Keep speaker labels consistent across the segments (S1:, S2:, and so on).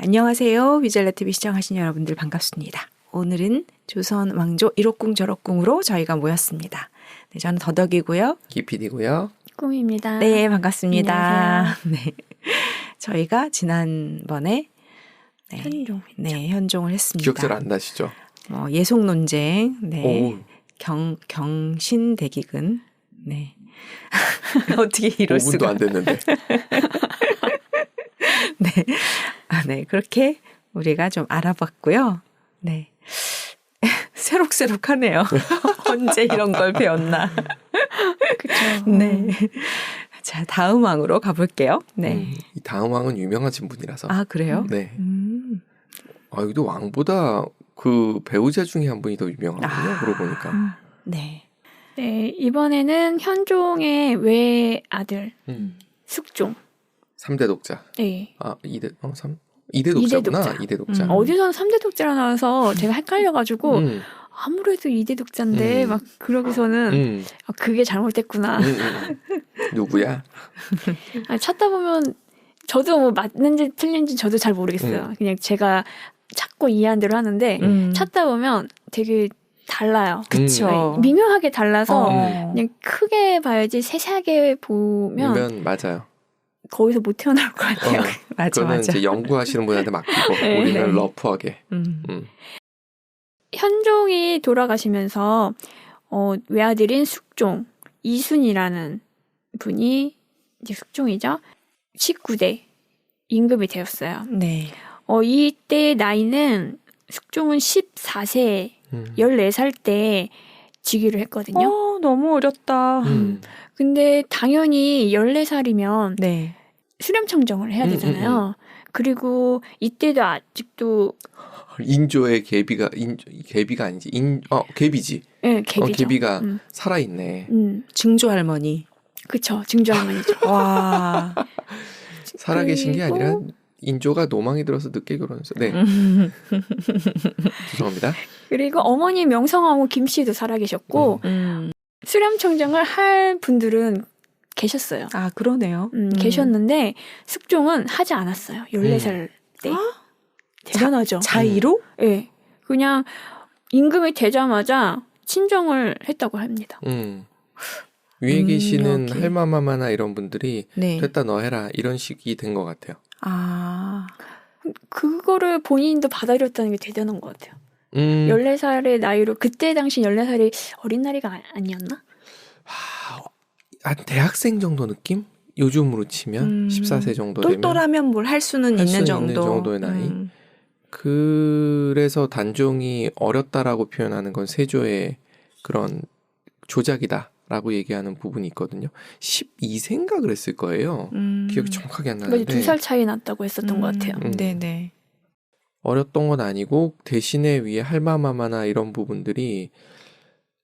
S1: 안녕하세요. 위젤라 TV 시청하신 여러분들 반갑습니다. 오늘은 조선 왕조 1호궁 절호궁으로 저희가 모였습니다. 네, 저는 더덕이고요.
S2: 기필이고요.
S3: 꿈입니다.
S1: 네, 반갑습니다.
S3: 안녕하세요.
S1: 네, 저희가 지난번에 현종을 했습니다.
S2: 기억 잘 안 나시죠?
S1: 예속 논쟁,
S2: 오.
S1: 경신대기근, 네. 어떻게 이럴
S2: 5분도
S1: 수가?
S2: 안 됐는데.
S1: 네. 네. 그렇게 우리가 좀 알아봤고요. 네. 새록새록하네요. 언제 이런 걸 배웠나.
S3: 그렇죠.
S1: 네. 자, 다음 왕으로 가볼게요. 네.
S2: 이 다음 왕은 유명하신 분이라서.
S1: 아, 그래요?
S2: 네. 여기도 왕보다 그 배우자 중에 한 분이 더 유명하군요. 그러고 보니까.
S1: 네.
S3: 네, 이번에는 현종의 외아들 숙종.
S2: 3대 독자.
S3: 네.
S2: 2대 독자구나. 2대 독자.
S3: 어디선 3대 독자라 나와서 제가 헷갈려가지고 아무래도 2대 독자인데 막 그러고서는 그게 잘못됐구나.
S2: 누구야?
S3: 아니, 찾다 보면 저도 뭐 맞는지 틀린지 저도 잘 모르겠어요. 그냥 제가 찾고 이해한 대로 하는데 찾다 보면 되게 달라요.
S1: 그쵸.
S3: 네, 미묘하게 달라서 그냥 크게 봐야지 세세하게 보면
S2: 맞아요.
S3: 거기서 못 태어날 것 같아요.
S1: 맞아,
S2: 그거는
S1: 맞아.
S2: 이제 연구하시는 분한테 맡기고
S3: 네.
S2: 우리는
S1: 네.
S2: 러프하게.
S3: 현종이 돌아가시면서 외아들인 숙종, 이순이라는 분이 이제 숙종이죠. 19대 임금이 되었어요.
S1: 네.
S3: 이때 나이는 숙종은 14세, 14살 때 즉위를 했거든요.
S1: 너무 어렸다.
S3: 근데 당연히 14살이면
S1: 네.
S3: 수렴청정을 해야 되잖아요. 그리고 이때도 아직도
S2: 인조의 계비가 아니지. 계비지.
S3: 네, 계비죠.
S2: 계비가 살아있네.
S1: 증조 할머니.
S3: 그쵸. 증조할머니죠.
S1: 와.
S2: 살아계신 게 아니라 인조가 노망이 들어서 늦게 결혼했어요. 네. 죄송합니다.
S3: 그리고 어머니 명성황후 김씨도 살아계셨고 수렴청정을 할 분들은 계셨어요.
S1: 아, 그러네요.
S3: 계셨는데 숙종은 하지 않았어요. 14살 때. 대단하죠.
S1: 자의로?
S3: 네. 그냥 임금이 되자마자 친정을 했다고 합니다.
S2: 위에 계시는
S1: 여기.
S2: 할마마마나 이런 분들이
S1: 네.
S2: 됐다 너 해라 이런 식이 된 것 같아요.
S1: 아.
S3: 그거를 본인도 받아들였다는 게 대단한 것 같아요. 14살의 나이로 그때 당시 14살이 어린 나이가 아니었나?
S2: 한 대학생 정도 느낌? 요즘으로 치면 14세 정도 되면
S1: 똘똘하면 뭘 할 수는
S2: 할
S1: 있는
S2: 수는
S1: 정도.
S2: 정도의 나이. 그래서 단종이 어렸다라고 표현하는 건 세조의 그런 조작이다라고 얘기하는 부분이 있거든요. 12세인가 그랬을 거예요. 기억이 정확하게 안 나는데.
S3: 2살 차이 났다고 했었던 것 같아요.
S1: 네네.
S2: 어렸던 건 아니고 대신에 위에 할마마마나 이런 부분들이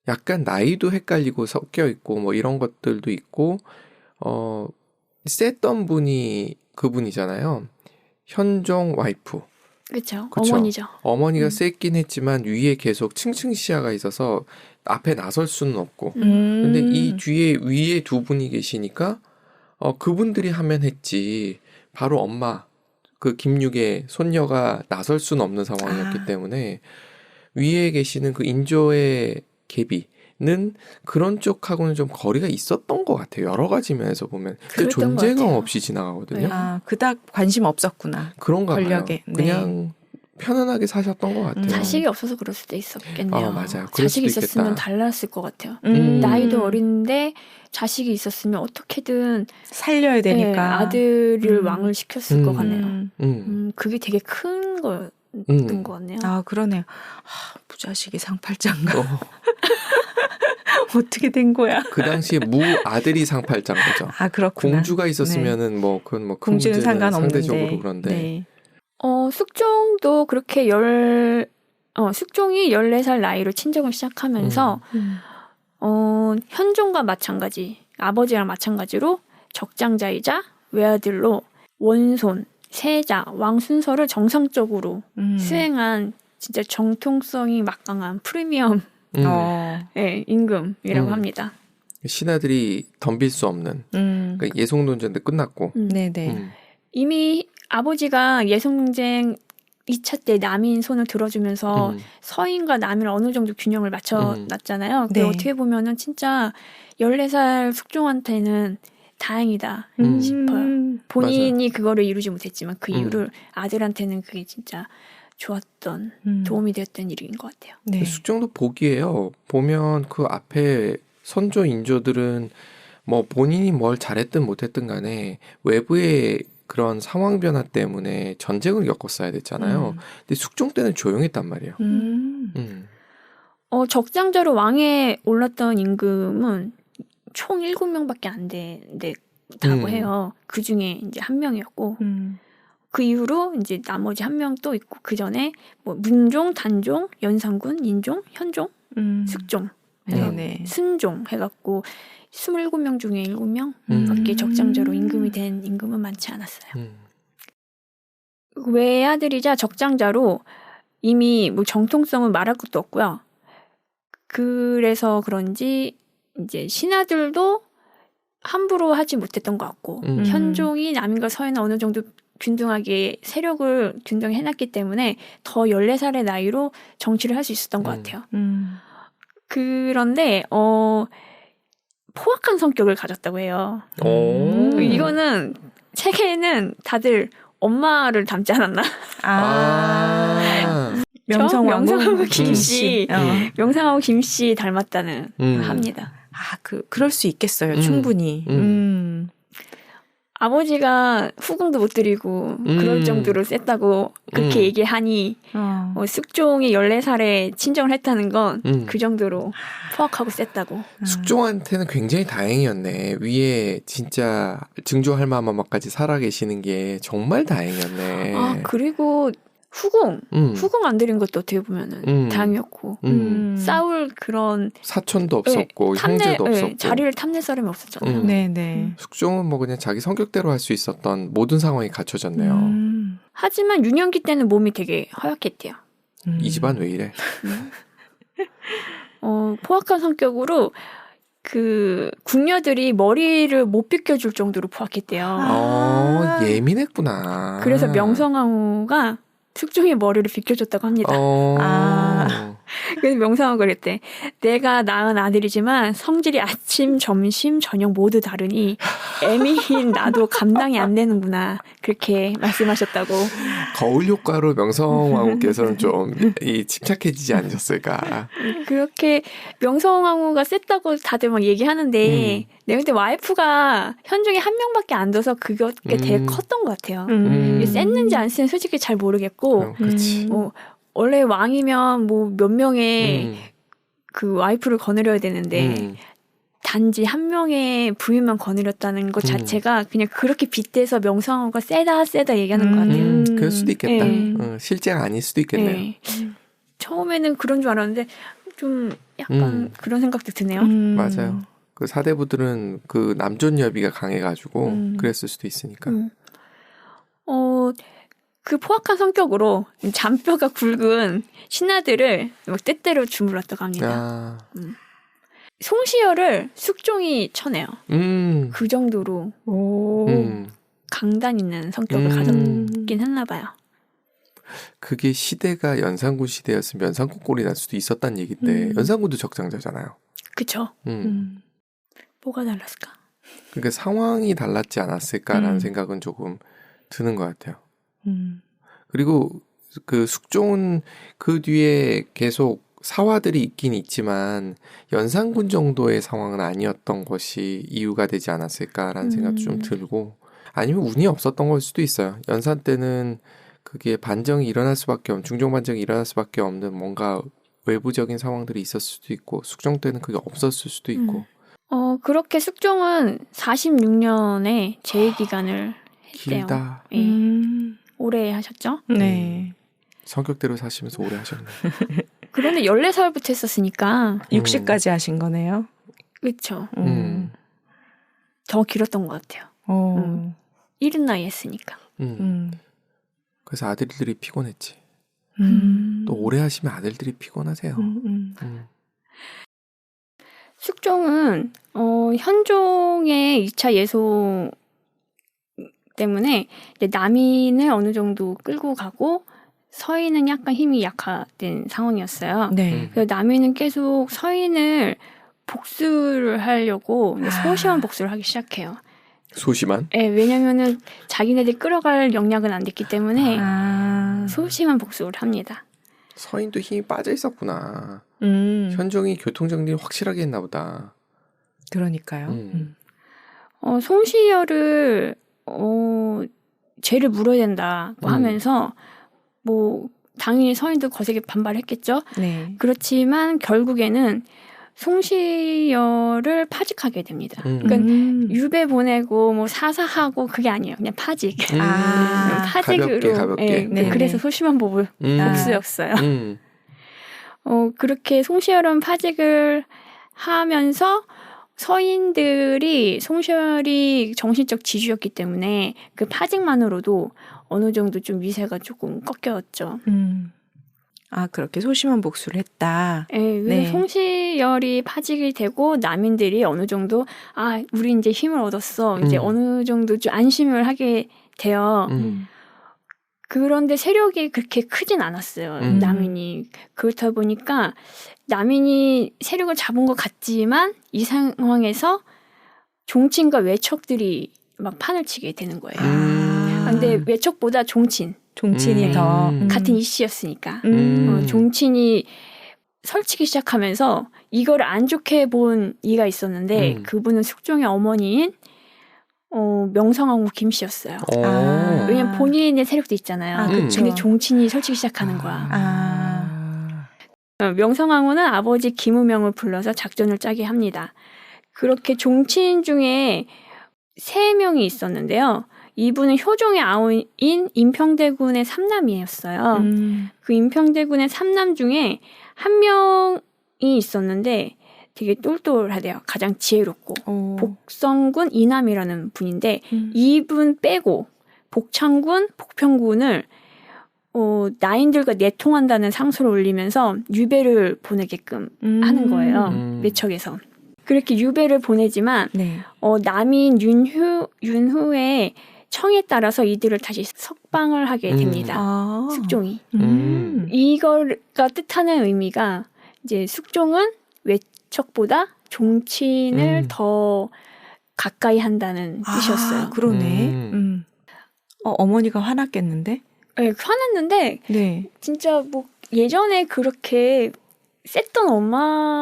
S2: 약간 나이도 헷갈리고 섞여 있고 뭐 이런 것들도 있고 셌던 분이 그분이잖아요. 현종 와이프.
S3: 그렇죠.
S2: 그쵸?
S3: 어머니죠.
S2: 어머니가 셌긴 했지만 위에 계속 층층 시야가 있어서 앞에 나설 수는 없고. 근데 이 뒤에 위에 두 분이 계시니까 그분들이 하면 했지. 바로 엄마 그 김육의 손녀가 나설 수는 없는 상황이었기 때문에 위에 계시는 그 인조의 계비는 그런 쪽하고는 좀 거리가 있었던 것 같아요. 여러 가지 면에서 보면. 근데
S3: 그랬던 것
S2: 존재감
S3: 같아요.
S2: 없이 지나가거든요.
S1: 그닥 관심 없었구나.
S2: 그런가
S1: 권력에.
S2: 봐요. 그냥 편안하게 사셨던 것 같아요.
S3: 자식이 없어서 그럴 수도 있었겠네요.
S2: 맞아요. 그럴
S3: 자식이
S2: 수도
S3: 있었으면
S2: 있겠다.
S3: 달랐을 것 같아요.
S1: 음.
S3: 나이도 어린데 자식이 있었으면 어떻게든
S1: 살려야 되니까.
S3: 아들을 왕을 시켰을 것 같네요. 그게 되게 큰 거였던 것 같네요.
S1: 아, 그러네요. 부자식이 상팔자인가? 어떻게 된 거야?
S2: 그 당시에 무 아들이 상팔자인 거죠.
S1: 아, 그렇구나.
S2: 공주가 있었으면은 뭐 그건 뭐 큰
S1: 공주는
S2: 문제는
S1: 상관없는데.
S2: 상대적으로 그런데
S1: 네.
S3: 숙종도 그렇게 숙종이 14살 나이로 친정을 시작하면서 현종과 마찬가지, 아버지랑 마찬가지로 적장자이자 외아들로 원손, 세자, 왕 순서를 정상적으로 수행한 진짜 정통성이 막강한 프리미엄 임금이라고 합니다.
S2: 신하들이 덤빌 수 없는 그러니까 예송논전도 끝났고
S1: 네네.
S3: 이미 아버지가 예성쟁 2차 때 남인 손을 들어주면서 서인과 남인을 어느 정도 균형을 맞춰놨잖아요. 근데
S1: 네.
S3: 어떻게 보면은 진짜 14살 숙종한테는 다행이다 싶어요. 본인이 그거를 이루지 못했지만 그 이유를 아들한테는 그게 진짜 좋았던 도움이 되었던 일인 것 같아요.
S1: 네.
S2: 숙종도 복이에요. 보면 그 앞에 선조 인조들은 뭐 본인이 뭘 잘했든 못했든 간에 외부의 그런 상황 변화 때문에 전쟁을 겪었어야 됐잖아요. 근데 숙종 때는 조용했단 말이에요.
S3: 적장자로 왕에 올랐던 임금은 총 7명밖에 안 된다고 해요. 그 중에 이제 한 명이었고, 그 이후로 이제 나머지 한 명 또 있고, 그 전에 뭐 문종, 단종, 연산군, 인종, 현종, 숙종,
S1: 네네.
S3: 순종 해갖고 27명 중에 7명밖에 적장자로 임금이 된 임금은 많지 않았어요. 외아들이자 적장자로 이미 뭐 정통성은 말할 것도 없고요. 그래서 그런지 이제 신하들도 함부로 하지 못했던 것 같고 현종이 남인과 서인을 어느 정도 균등하게 세력을 균등해놨기 때문에 더 14살의 나이로 정치를 할 수 있었던 것 같아요. 그런데 포악한 성격을 가졌다고 해요. 이거는 책에는 다들 엄마를 닮지 않았나? 명성황후 김씨, 명성황후 김씨 닮았다는 합니다.
S1: 그럴 수 있겠어요. 충분히.
S3: 아버지가 후궁도 못 드리고 그럴 정도로 셌다고 그렇게 얘기하니 숙종이 14살에 친정을 했다는 건 그 정도로 포악하고 셌다고.
S2: 숙종한테는 굉장히 다행이었네. 위에 진짜 증조 할머니까지 살아계시는 게 정말 다행이었네.
S3: 그리고 후궁 안 드린 것도 어떻게 보면은 다행이었고 싸울 그런
S2: 사촌도 없었고 형제도 없었고
S3: 자리를 탐낼 사람이 없었잖아요.
S1: 네네.
S2: 숙종은 뭐 그냥 자기 성격대로 할 수 있었던 모든 상황이 갖춰졌네요.
S3: 하지만 유년기 때는 몸이 되게 허약했대요.
S2: 이 집안 왜 이래?
S3: 포악한 성격으로 그 궁녀들이 머리를 못 빗겨줄 정도로 포악했대요.
S2: 예민했구나.
S3: 그래서 명성황후가 숙종의 머리를 빗겨줬다고 합니다. 그래서 명성황후가 그랬대. 내가 낳은 아들이지만 성질이 아침, 점심, 저녁 모두 다르니 애미인 나도 감당이 안 되는구나. 그렇게 말씀하셨다고.
S2: 거울 효과로 명성황후께서는 좀 침착해지지 않으셨을까.
S3: 그렇게 명성황후가 셌다고 다들 막 얘기하는데 내 그때 와이프가 현종에 한 명밖에 안 둬서 그게 되게 컸던 것 같아요. 셌는지 안 셌는지 솔직히 잘 모르겠고 원래 왕이면 뭐 몇 명의 그 와이프를 거느려야 되는데 단지 한 명의 부인만 거느렸다는 것 자체가 그냥 그렇게 빗대서 명성황후가 세다 얘기하는 것 같아요.
S2: 그럴 수도 있겠다. 실제가 아닐 수도 있겠네요.
S3: 처음에는 그런 줄 알았는데 좀 약간 그런 생각도 드네요.
S2: 맞아요. 그 사대부들은 그 남존 여비가 강해가지고 그랬을 수도 있으니까.
S3: 그 포악한 성격으로 잔뼈가 굵은 신하들을 때때로 주물렀다고 합니다. 송시열을 숙종이 쳐내요. 그 정도로 강단 있는 성격을 가졌긴 했나 봐요.
S2: 그게 시대가 연산군 시대였으면 연산군 꼴이 날 수도 있었다는 얘기인데 연산군도 적장자잖아요.
S3: 그쵸. 뭐가 달랐을까?
S2: 그러니까 상황이 달랐지 않았을까라는 생각은 조금 드는 것 같아요. 그리고 그 숙종은 그 뒤에 계속 사화들이 있긴 있지만 연산군 정도의 상황은 아니었던 것이 이유가 되지 않았을까라는 생각도 좀 들고 아니면 운이 없었던 걸 수도 있어요. 연산 때는 그게 반정이 일어날 수밖에 없는 중종 반정이 일어날 수밖에 없는 뭔가 외부적인 상황들이 있었을 수도 있고 숙종 때는 그게 없었을 수도 있고
S3: 그렇게 숙종은 46년에 재기간을 했대요.
S2: 길다.
S3: 오래 하셨죠?
S1: 네.
S2: 성격대로 사시면서 오래 하셨네.
S3: 그런데 14살부터 했었으니까
S1: 60까지 하신 거네요.
S3: 그렇죠. 더 길었던 것 같아요. 이른 나이 했으니까.
S2: 그래서 아들들이 피곤했지. 또 오래 하시면 아들들이 피곤하세요.
S3: 숙종은 현종의 2차 예송 때문에 이제 남인을 어느 정도 끌고 가고 서인은 약간 힘이 약화된 상황이었어요.
S1: 네.
S3: 그래서 남인은 계속 서인을 복수를 하려고 이제 소심한 복수를 하기 시작해요.
S2: 소심한?
S3: 네, 왜냐면은 자기네들 끌어갈 역량은 안 됐기 때문에 소심한 복수를 합니다.
S2: 서인도 힘이 빠져 있었구나. 현종이 교통정리를 확실하게 했나 보다.
S1: 그러니까요.
S3: 송시열을 죄를 물어야 된다고 하면서 뭐 당연히 서인도 거세게 반발했겠죠.
S1: 네.
S3: 그렇지만 결국에는 송시열을 파직하게 됩니다. 그러니까 유배 보내고 뭐 사사하고 그게 아니에요. 그냥 파직. 파직으로.
S2: 가볍게.
S3: 네, 그래서 소심한 복수였어요. 그렇게 송시열은 파직을 하면서 서인들이 송시열이 정신적 지주였기 때문에 그 파직만으로도 어느 정도 좀 위세가 조금 꺾였죠.
S1: 그렇게 소심한 복수를 했다.
S3: 네, 송시열이 파직이 되고 남인들이 어느 정도 우리 이제 힘을 얻었어. 이제 어느 정도 좀 안심을 하게 돼요. 그런데 세력이 그렇게 크진 않았어요. 남인이. 그렇다 보니까 남인이 세력을 잡은 것 같지만 이 상황에서 종친과 외척들이 막 판을 치게 되는 거예요. 근데 외척보다 종친이
S1: 더
S3: 같은 이씨였으니까 종친이 설치기 시작하면서 이걸 안 좋게 본 이가 있었는데 그분은 숙종의 어머니인 명성황후 김씨였어요. 왜냐면 본인의 세력도 있잖아요. 근데 종친이 설치기 시작하는 거야. 명성황후는 아버지 김우명을 불러서 작전을 짜게 합니다. 그렇게 종친 중에 3명이 있었는데요. 이분은 효종의 아우인 임평대군의 3남이었어요. 그 임평대군의 3남 중에 한 명이 있었는데 되게 똘똘하대요. 가장 지혜롭고. 복성군 이남이라는 분인데 이분 빼고 복창군, 복평군을 나인들과 내통한다는 상소를 올리면서 유배를 보내게끔 하는 거예요. 외척에서. 그렇게 유배를 보내지만 남인 윤후의 청에 따라서 이들을 다시 석방을 하게 됩니다. 숙종이. 이거가 뜻하는 의미가 이제 숙종은 외척보다 종친을 더 가까이 한다는 뜻이었어요.
S1: 그러네. 어머니가 화났겠는데?
S3: 네, 화났는데 진짜 뭐 예전에 그렇게 셌던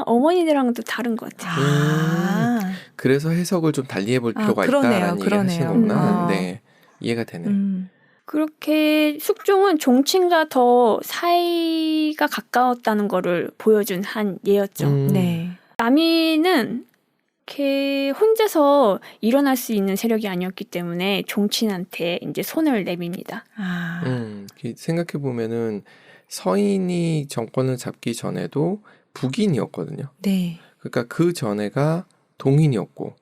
S3: 어머니들랑은 또 다른 것 같아요.
S2: 그래서 해석을 좀 달리 해볼 필요가 있다라는 얘기를 하시는 거구나. 네, 이해가 되네.
S3: 그렇게 숙종은 종친과 더 사이가 가까웠다는 거를 보여준 한 예였죠. 남인은 이렇게 혼자서 일어날 수 있는 세력이 아니었기 때문에 종친한테 이제 손을 내밉니다.
S2: 생각해 보면은 서인이 정권을 잡기 전에도 북인이었거든요. 그러니까 그 전에가 동인이었고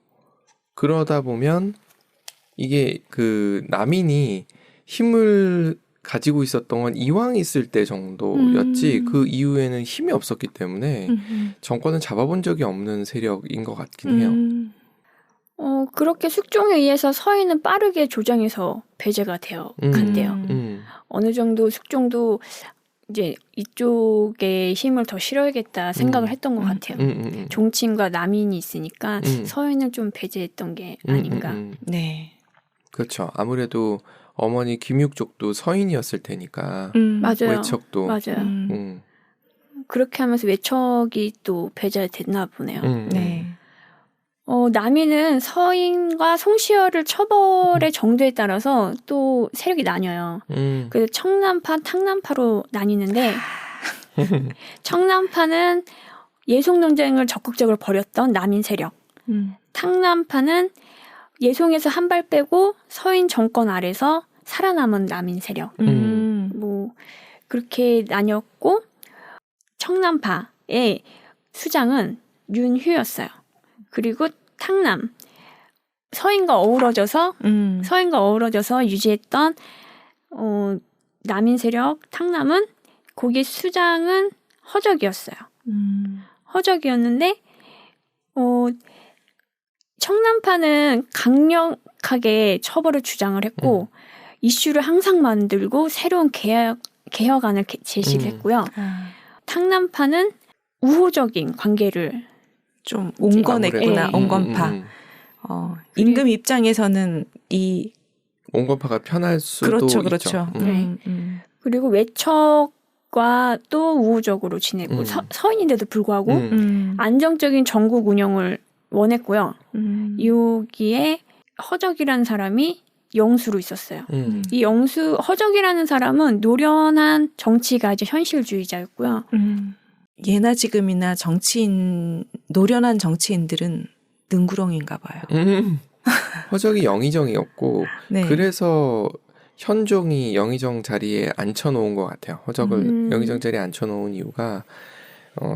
S2: 그러다 보면 이게 그 남인이 힘을 가지고 있었던 건 이왕 있을 때 정도였지 그 이후에는 힘이 없었기 때문에 정권을 잡아본 적이 없는 세력인 것 같긴 해요.
S3: 그렇게 숙종에 의해서 서인은 빠르게 조정에서 배제가 되어 간대요. 어느 정도 숙종도 이제 이쪽에 힘을 더 실어야겠다 생각을 했던 것 같아요. 종친과 남인이 있으니까 서인을 좀 배제했던 게 아닌가.
S2: 그렇죠. 아무래도 어머니 김육 쪽도 서인이었을 테니까.
S3: 맞아요.
S2: 외척도.
S3: 맞아요. 그렇게 하면서 외척이 또 배제됐나 보네요. 남인은 서인과 송시열을 처벌의 정도에 따라서 또 세력이 나뉘어요. 그래서 청남파, 탕남파로 나뉘는데 청남파는 예송 논쟁을 적극적으로 벌였던 남인 세력. 탕남파는 예송에서 한 발 빼고 서인 정권 아래서 살아남은 남인 세력. 뭐 그렇게 나뉘었고 청남파의 수장은 윤휴였어요. 그리고 탕남 서인과 어우러져서 유지했던 남인 세력 탕남은 거기 수장은 허적이었어요. 허적이었는데 청남파는 강력하게 처벌을 주장을 했고 이슈를 항상 만들고 새로운 개혁안을 제시를 했고요. 탕남파는 우호적인 관계를
S1: 좀 온건했구나.
S3: 예.
S1: 온건파. 임금 입장에서는 이
S2: 온건파가 편할 수도
S1: 그렇죠,
S2: 있죠.
S1: 그렇죠.
S3: 그리고 외척과 또 우호적으로 지내고 서인인데도 불구하고 안정적인 전국 운영을 원했고요. 여기에 허적이라는 사람이 영수로 있었어요. 이 허적이라는 사람은 노련한 정치가 이제 현실주의자였고요.
S1: 예나 지금이나 노련한 정치인들은 능구렁인가 봐요.
S2: 허적이 영의정이었고
S1: 네.
S2: 그래서 현종이 영의정 자리에 앉혀놓은 것 같아요. 허적을 영의정 자리에 앉혀놓은 이유가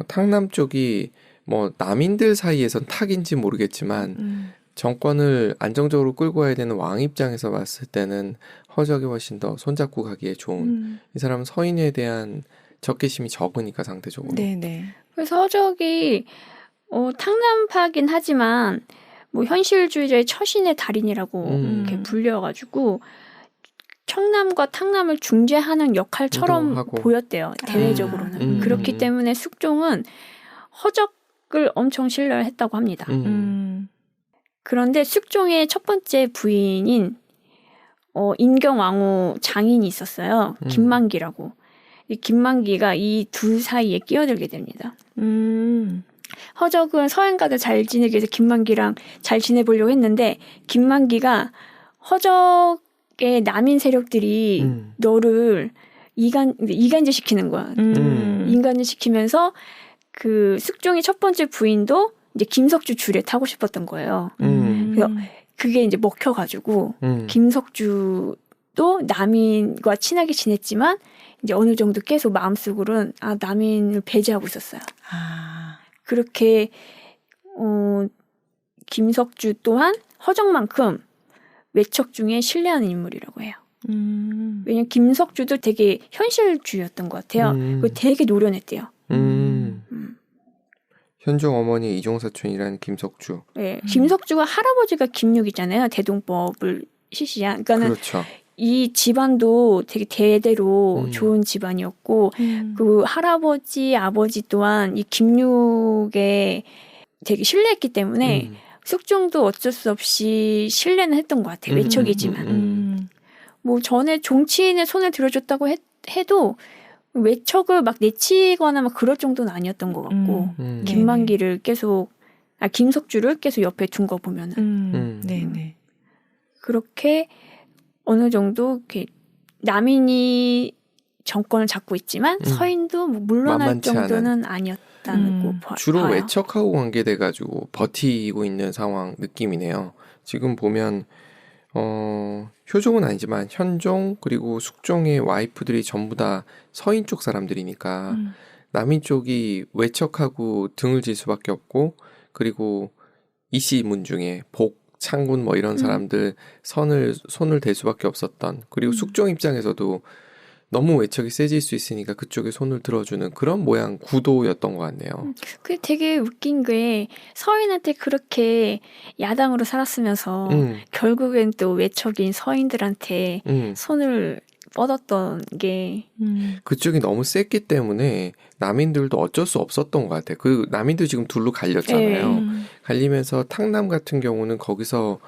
S2: 탕남 쪽이 뭐 남인들 사이에선 탁인지 모르겠지만 정권을 안정적으로 끌고 와야 되는 왕 입장에서 봤을 때는 허적이 훨씬 더 손잡고 가기에 좋은 이 사람은 서인에 대한 적개심이 적으니까 상대적으로.
S1: 네네.
S3: 그래서 허적이 탕남파긴 하지만 뭐 현실주의자의 처신의 달인이라고 이렇게 불려가지고 청남과 탕남을 중재하는 역할처럼
S2: 운동하고.
S3: 보였대요. 대외적으로는. 그렇기 때문에 숙종은 허적을 엄청 신뢰했다고 합니다. 그런데 숙종의 첫 번째 부인인 인경왕후 장인이 있었어요. 김만기라고. 이 김만기가 이 둘 사이에 끼어들게 됩니다. 허적은 서양과도 잘 지내기 위해서 김만기랑 잘 지내보려고 했는데 김만기가 허적의 남인 세력들이 너를 이간질 시키는 거야. 인간질 시키면서 그 숙종의 첫 번째 부인도 이제 김석주 줄에 타고 싶었던 거예요. 그래서 그게 이제 먹혀가지고 김석주도 남인과 친하게 지냈지만 이제 어느 정도 계속 마음속으로는 남인을 배제하고 있었어요. 그렇게 김석주 또한 허정만큼 외척 중에 신뢰하는 인물이라고 해요. 왜냐면 김석주도 되게 현실주의였던 것 같아요. 그리고 되게 노련했대요.
S2: 현종 어머니 이종사촌이라는 김석주.
S3: 네, 김석주가 할아버지가 김육이잖아요. 대동법을 실시한. 그러니까는
S2: 그렇죠.
S3: 이 집안도 되게 대대로 좋은 집안이었고 그 할아버지, 아버지 또한 이 김육에 되게 신뢰했기 때문에 숙종도 어쩔 수 없이 신뢰는 했던 것 같아요. 외척이지만. 뭐 전에 정치인의 손을 들어줬다고 해도 외척을 막 내치거나 막 그럴 정도는 아니었던 것 같고 김만기를 김석주를 계속 옆에 둔 거 보면은
S1: 네네.
S3: 그렇게 어느 정도 이렇게 남인이 정권을 잡고 있지만 서인도 뭐 물러날 정도는 아니었다는 거 봐요.
S2: 주로 외척하고 관계돼가지고 버티고 있는 상황 느낌이네요. 지금 보면 효종은 아니지만 현종 그리고 숙종의 와이프들이 전부 다 서인 쪽 사람들이니까 남인 쪽이 외척하고 등을 질 수밖에 없고 그리고 이씨문 중에 복, 창군 뭐 이런 사람들 손을 댈 수밖에 없었던 그리고 숙종 입장에서도 너무 외척이 세질 수 있으니까 그쪽에 손을 들어주는 그런 모양 구도였던 것 같네요.
S3: 그게 되게 웃긴 게 서인한테 그렇게 야당으로 살았으면서 결국엔 또 외척인 서인들한테 손을 뻗었던 게
S2: 그쪽이 너무 셌기 때문에 남인들도 어쩔 수 없었던 것 같아요. 그 남인도 지금 둘로 갈렸잖아요. 갈리면서 탕남 같은 경우는 거기서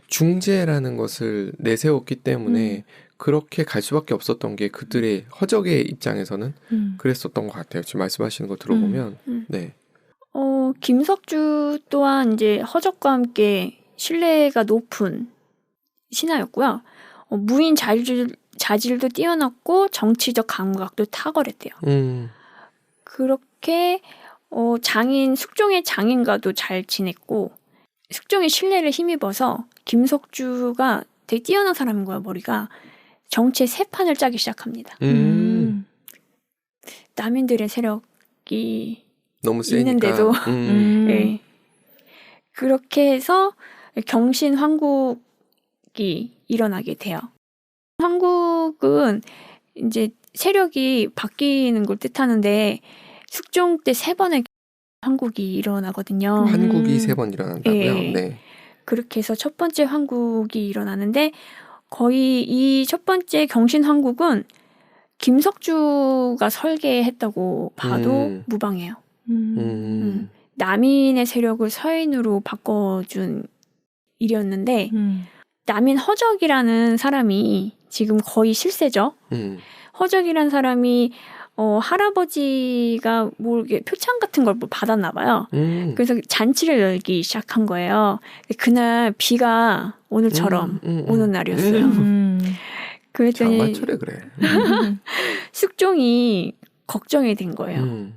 S2: 중재라는 것을 내세웠기 때문에 그렇게 갈 수밖에 없었던 게 그들의 허적의 입장에서는 그랬었던 것 같아요. 지금 말씀하시는 거 들어보면. 네.
S3: 김석주 또한 이제 허적과 함께 신뢰가 높은 신하였고요. 무인 자질도 뛰어났고 정치적 감각도 탁월했대요. 그렇게 숙종의 장인과도 잘 지냈고 숙종의 신뢰를 힘입어서 김석주가 되게 뛰어난 사람인 거야, 머리가. 정치의 새 판을 짜기 시작합니다. 남인들의 세력이
S2: 너무 세니까.
S3: 있는데도 네. 그렇게 해서 경신황국이 일어나게 돼요. 황국은 이제 세력이 바뀌는 걸 뜻하는데 숙종 때 3번의 황국이 일어나거든요.
S2: 한국이 3번 일어난다고요?
S3: 네.
S2: 네.
S3: 그렇게 해서 첫 번째 황국이 일어나는데 거의 이 첫 번째 경신 황국은 김석주가 설계했다고 봐도 무방해요. 남인의 세력을 서인으로 바꿔준 일이었는데 남인 허적이라는 사람이 지금 거의 실세죠. 허적이라는 사람이 할아버지가 뭐 이렇게 표창 같은 걸 뭐 받았나 봐요. 그래서 잔치를 열기 시작한 거예요. 그날 비가 오늘처럼 오는 날이었어요. 그랬더니
S2: 장마철에 그래.
S3: 숙종이 걱정이 된 거예요.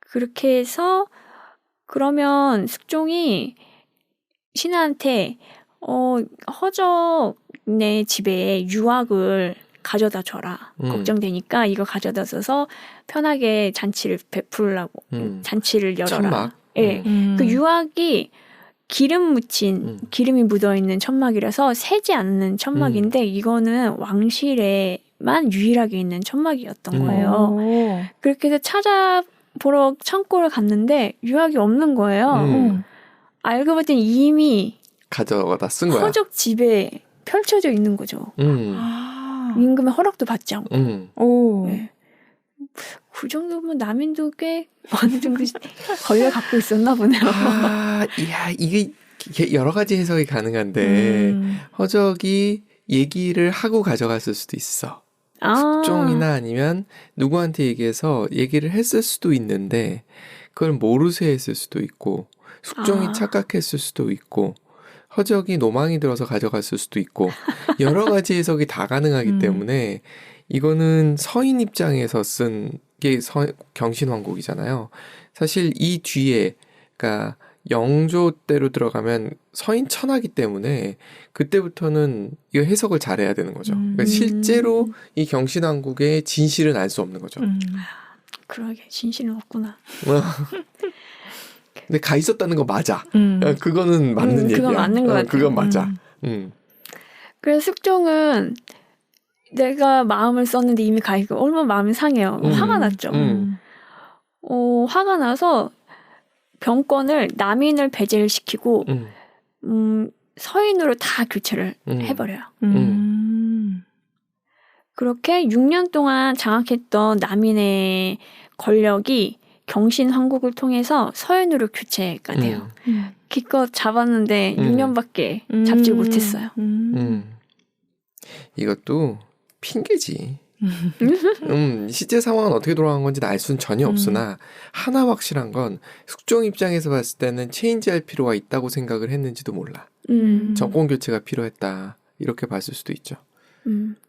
S3: 그렇게 해서 그러면 숙종이 신하한테 허적네 집에 유학을 가져다 줘라. 걱정되니까 이거 가져다 줘서 편하게 잔치를 베풀라고 잔치를 열어라.
S2: 천막.
S3: 예. 그 유학이 기름이 묻어있는 천막이라서 새지 않는 천막인데 이거는 왕실에만 유일하게 있는 천막이었던 거예요. 그렇게 해서 찾아보러 창고를 갔는데 유학이 없는 거예요. 알고 봤더니 이미
S2: 가져다 쓴 거야.
S3: 허적 집에 펼쳐져 있는 거죠. 임금의 허락도 받지 않고. 네. 그 정도면 남인도 꽤 어느 정도 권리를 갖고 있었나 보네요.
S2: 이게 여러 가지 해석이 가능한데 허적이 얘기를 하고 가져갔을 수도 있어. 숙종이나 아니면 누구한테 얘기해서 얘기를 했을 수도 있는데 그걸 모르쇠 했을 수도 있고 숙종이 착각했을 수도 있고 허적이 노망이 들어서 가져갔을 수도 있고 여러 가지 해석이 다 가능하기 때문에 이거는 서인 입장에서 쓴 게 경신왕국이잖아요. 사실 이 뒤에 그러니까 영조 때로 들어가면 서인 천하기 때문에 그때부터는 이거 해석을 잘해야 되는 거죠. 그러니까 실제로 이 경신왕국의 진실은 알 수 없는 거죠.
S3: 그러게 진실은 없구나.
S2: 근데 가 있었다는 거 맞아. 그거는 맞는 얘기야.
S3: 그건 맞는 것 같아.
S2: 그건 맞아.
S3: 그래서 숙종은 내가 마음을 썼는데 이미 가 있고 얼마나 마음이 상해요. 화가 났죠. 화가 나서 병권을 남인을 배제를 시키고 서인으로 다 교체를 해버려요. 그렇게 6년 동안 장악했던 남인의 권력이 경신 황국을 통해서 서인으로 교체가 돼요. 기껏 잡았는데 6년밖에 잡지 못했어요.
S2: 이것도 핑계지. 실제 상황은 어떻게 돌아간 건지는 알 수는 전혀 없으나 하나 확실한 건 숙종 입장에서 봤을 때는 체인지할 필요가 있다고 생각을 했는지도 몰라. 정권 교체가 필요했다. 이렇게 봤을 수도 있죠.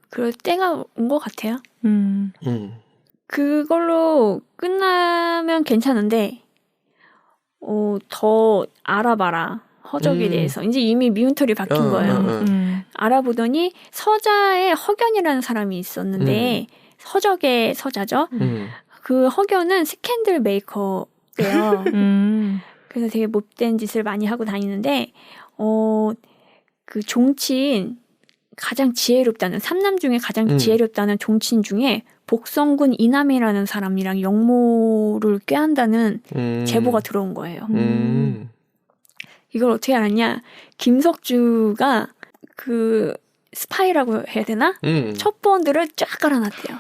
S3: 그럴 때가 온 것 같아요. 그걸로 끝나면 괜찮은데 더 알아봐라. 허적에 대해서. 이제 이미 미운털이 박힌 거예요. 알아보더니 서자에 허견이라는 사람이 있었는데 허적의 서자죠. 그 허견은 스캔들 메이커예요. 그래서 되게 못된 짓을 많이 하고 다니는데 그 종친 가장 지혜롭다는 삼남 중에 가장 지혜롭다는 종친 중에 복성군 이남이라는 사람이랑 영모를 꾀한다는 제보가 들어온 거예요. 이걸 어떻게 알았냐? 김석주가 그 스파이라고 해야 되나? 첩보원들을 쫙 깔아놨대요.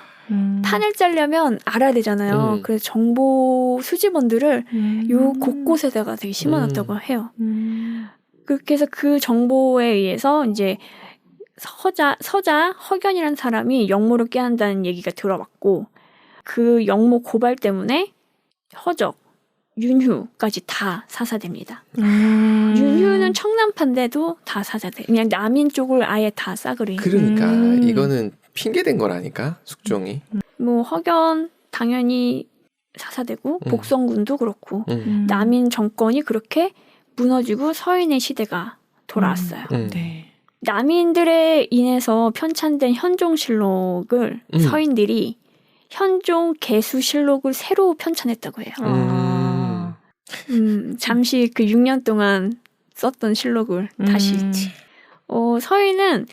S3: 판을 짜려면 알아야 되잖아요. 그래서 정보 수집원들을 요 곳곳에다가 되게 심어놨다고 해요. 그렇게 해서 그 정보에 의해서 이제 서자 허견이라는 사람이 영모를 꾀한다는 얘기가 들어왔고 그 영모 고발 때문에 허적, 윤휴까지 다 사사됩니다. 윤휴는 청남파인데도 다 사자돼. 그냥 남인 쪽을 아예 다 싸그리.
S2: 그러니까 이거는 핑계된 거라니까 숙종이.
S3: 뭐 허견 당연히 사사되고 복성군도 그렇고 남인 정권이 그렇게 무너지고 서인의 시대가 돌아왔어요.
S1: 네.
S3: 남인들에 인해서 편찬된 현종실록을 서인들이 현종 개수실록을 새로 편찬했다고 해요. 잠시 그 6년 동안 썼던 실록을 다시 읽지. 서인은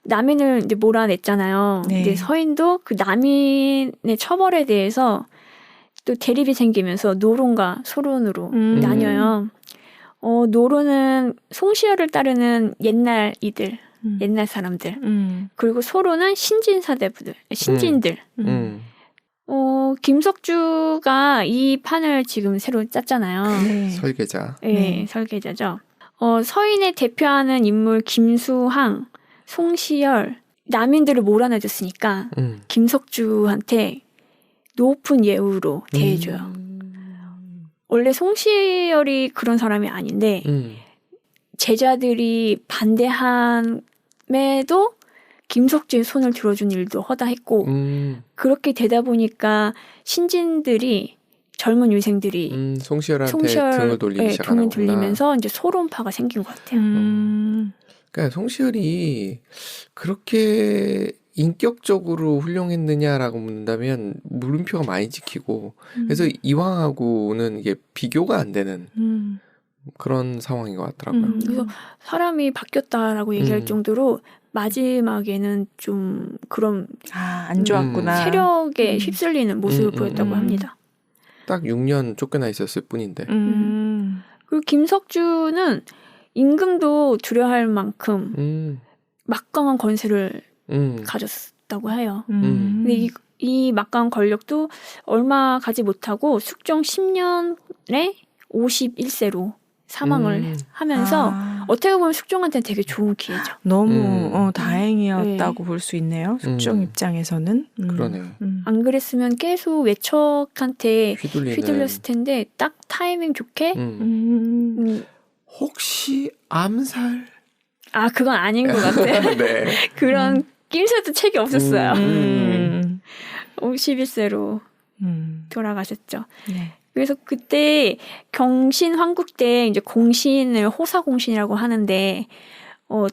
S3: 남인을 이제 몰아냈잖아요.
S1: 네.
S3: 근데 서인도 그 남인의 처벌에 대해서 또 대립이 생기면서 노론과 소론으로 나뉘어요. 노루는 송시열을 따르는 옛날 이들, 옛날 사람들. 그리고 소로는 신진들. 김석주가 이 판을 지금 새로 짰잖아요.
S1: 네.
S2: 설계자.
S3: 네, 설계자죠. 서인을 대표하는 인물 김수항, 송시열, 남인들을 몰아내줬으니까 김석주한테 높은 예우로 대해줘요. 원래 송시열이 그런 사람이 아닌데 제자들이 반대함에도 김석주의 손을 들어준 일도 허다했고 그렇게 되다 보니까 신진들이 젊은 유생들이
S2: 송시열한테 등을 돌리기 시작하는구나.
S3: 등을 돌리면서 이제 소론파가 생긴 것 같아요.
S2: 그러니까 송시열이 그렇게 인격적으로 훌륭했느냐라고 묻는다면 물음표가 많이 찍히고 그래서 이황하고는 이게 비교가 안 되는 그런 상황인 것 같더라고요.
S3: 그래서 사람이 바뀌었다라고 얘기할 정도로 마지막에는 좀 그런
S1: 안 좋았구나.
S3: 세력에 휩쓸리는 모습을 보였다고 합니다.
S2: 딱 6년 쫓겨나 있었을 뿐인데.
S3: 그리고 김석주는 임금도 두려워할 만큼 막강한 권세를 가졌다고 해요. 근데 이 막강한 권력도 얼마 가지 못하고 숙종 10년에 51세로 사망을 하면서 어떻게 보면 숙종한테는 되게 좋은 기회죠.
S1: 너무 다행이었다고 볼 수 있네요. 숙종 입장에서는.
S2: 그러네.
S3: 안 그랬으면 계속 외척한테
S2: 휘둘리는.
S3: 휘둘렸을 텐데 딱 타이밍 좋게
S2: 혹시 암살?
S3: 그건 아닌 것 같아.
S2: 네.
S3: 그런 낌새도 책이 없었어요. 51세로 돌아가셨죠.
S1: 네.
S3: 그래서 그때 경신 황국 때 이제 공신을 호사공신이라고 하는데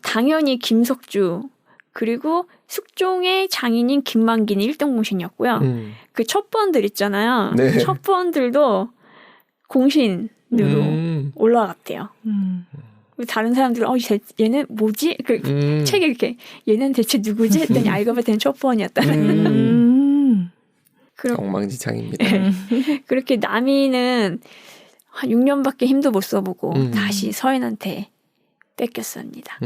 S3: 당연히 김석주 그리고 숙종의 장인인 김만기는 1등 공신이었고요. 그 첩보원들 있잖아요.
S2: 네.
S3: 첩보원들도 공신으로 올라갔대요. 다른 사람들은 얘는 뭐지? 책에 이렇게 얘는 대체 누구지? 했더니 알고 봤더니 첩보원이었다는.
S2: 엉망진창입니다.
S3: 그렇게 남이는 한 6년밖에 힘도 못 써보고 다시 서인한테 뺏겼습니다.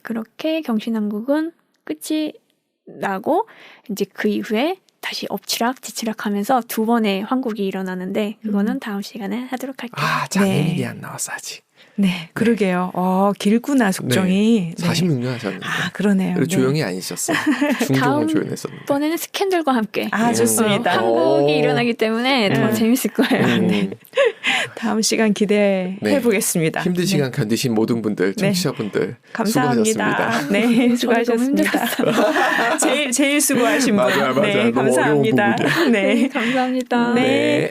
S3: 그렇게 경신왕국은 끝이 나고 이제 그 이후에 다시 엎치락뒤치락하면서 두 번의 황국이 일어나는데 그거는 다음 시간에 하도록 할게요.
S2: 장애인이
S1: 네.
S2: 안 나왔어 아직.
S1: 네, 그러게요. 길구나 숙종이.
S2: 네. 46년 하셨는데.
S1: 그러네요.
S2: 그리고
S1: 네.
S2: 조용히 아니셨어요. 중종은 조용했었는데.
S3: 이번에는 스캔들과 함께
S1: 좋습니다.
S3: 한국이 일어나기 때문에 더 재밌을 거예요.
S1: 네. 다음 시간 기대해 보겠습니다.
S2: 힘든 시간 견디신 모든 분들, 청취자분들
S1: 감사합니다.
S2: 수고하셨습니다.
S1: 네, 수고하셨습니다. 제일 수고하신 분.
S2: 맞아요.
S1: 네,
S2: 너무 어려운
S1: 감사합니다.
S2: 부분이에요.
S1: 네,
S3: 감사합니다.
S1: 네.
S2: 네.